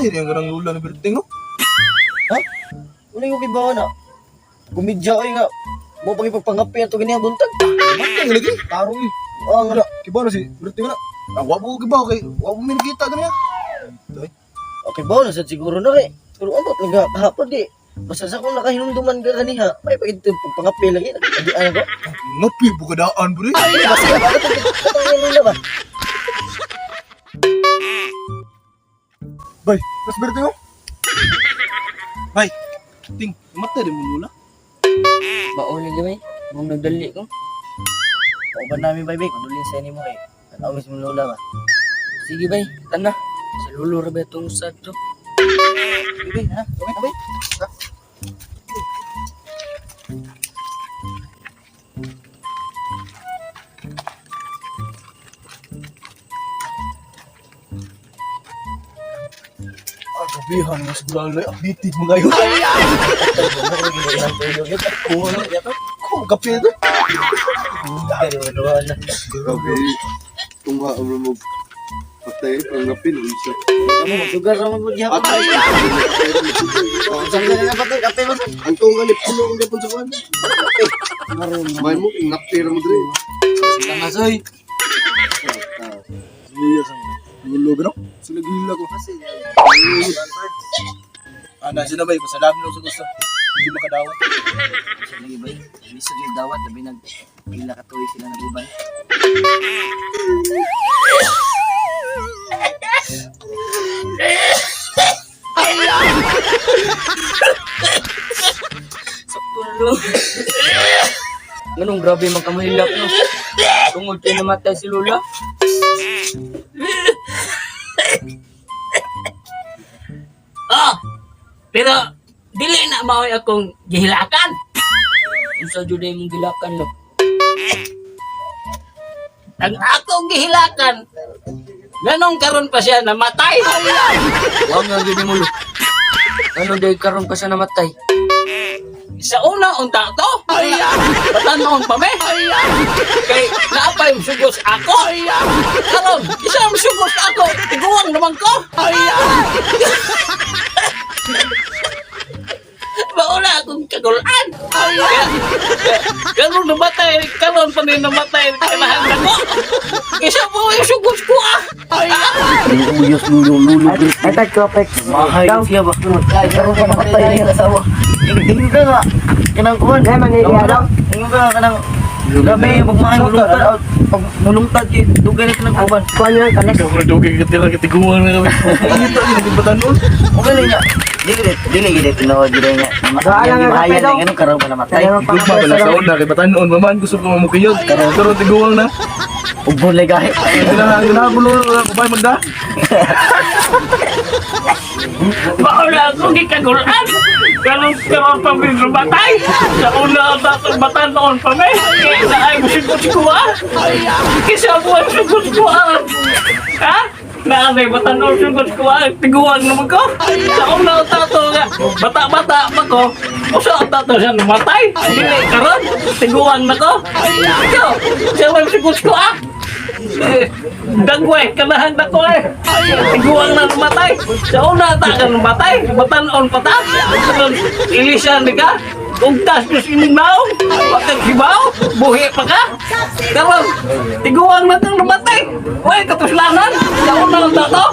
Matay rin ang garang lula na Berting, no? Ha? Wala yung kibawa na. Kumidya ko nga. Mo pagpangapin ito ganyan buntag. Matay lagi. Tarong eh. Oo nga. Kibaw na si Berting na. Wabo kibaw kay wabo may nakita ganyan. Okay ba? Nasad siguro na kay. Pero amot naghapon di. Basta sa kung nakahinumduman ka kaniha, may pagkita pagpangapi lagi. Adi ano ko? Ngapi bukadaan bro. Ay, basta ba? Ano nila ba? Bay, mas Berting, oh. Bay, ting, matay rin mo lula. Mauli di bay. Mong nagdali ko. O ba namin bay bay? Kundulin sa inyo mo kay. Kanawis mo lola ba? Sige bay, tana. Sa lulo ra ba itong sad to? Sige bay, ha? Okay na bay? Ha? Gabihan mas gulalo ay updated mo ngayon. Kung kape ito. Grabe. Tunga ang mo. Patay ang napin isa. Kamu magsugar naman mo diha. Patay. Saan ka na patay kape mo? Ang tunga ni puno ang gapon sa kwan. May mo napir mo dre. Tangasoy. Luya sa lulo bro. Sila gila ko. Ana sila bay pasalam lang sa gusto. Hindi makadawat. Sige bay, bisa di dawat labi nag pila ka tuig sila naguban. Sakto. Ganong grabe magkamahilap no. Tungod kay namatay si Lola. Oh, pero dili na mao akong gihilakan. Unsa jud imong gilakan no? Ang akong gihilakan, ganong karon pa siya namatay. Wa nga gid mo lo. Ano day karon pa siya namatay? Sa una unta to. Batanon pa me. Kay naapay sugos ako. Karon, isa ang sugos ako. Tiguang naman ko. Mauna akong kagulaan. Karon namatay, karon pa rin namatay kanahan ako. Isa po yung sugos ko ah. Uyos lulo. Ay tagkapek. Mahay siya ba? Ay karon pa namatay ang asawa. Hindi ka nga. Kanang kuwan. Ay mangyayari. Hindi ka kanang gabi magmahay mulungtad. Pag mulungtad kay dugay na kanang kuwan. Kuwan yun kanek. Dugay katira katiguan na kami. Ito yung batanon. Okay lang niya. Dili gid tinood gid niya. Mahayan na ganun karon pa namatay. Good pa pala sa una kay batanon maman gusto ko mamukiyod. Pero tiguan na. Ubon lay gahi. Ginabulo ko bay magda. Mauna akong gikagulaan. Karon pa rin namatay. Sa una datong batanon pa me. Kaya na ay sugos ko ah. Isa po ang sugos ko ah. Ha? Naanay batanon sugos ko ah. Tiguan naman ko. Sa una tato nga. Bata-bata pa ko. Usa ang tato siya namatay. Dili karon. Tiguan na ko. Ikaw. Siya ang sugos ko ah. Dagway, kanahan na ko eh. Tiguang na namatay. Sa una ta ka namatay. Batanon pa ta. Ilisan di ka. Ugtas ko si Naong. Bakit sibaw? Buhi pa ka. Karon, tiguang na kang namatay. Uy, katuslanan. Sa una ang tato.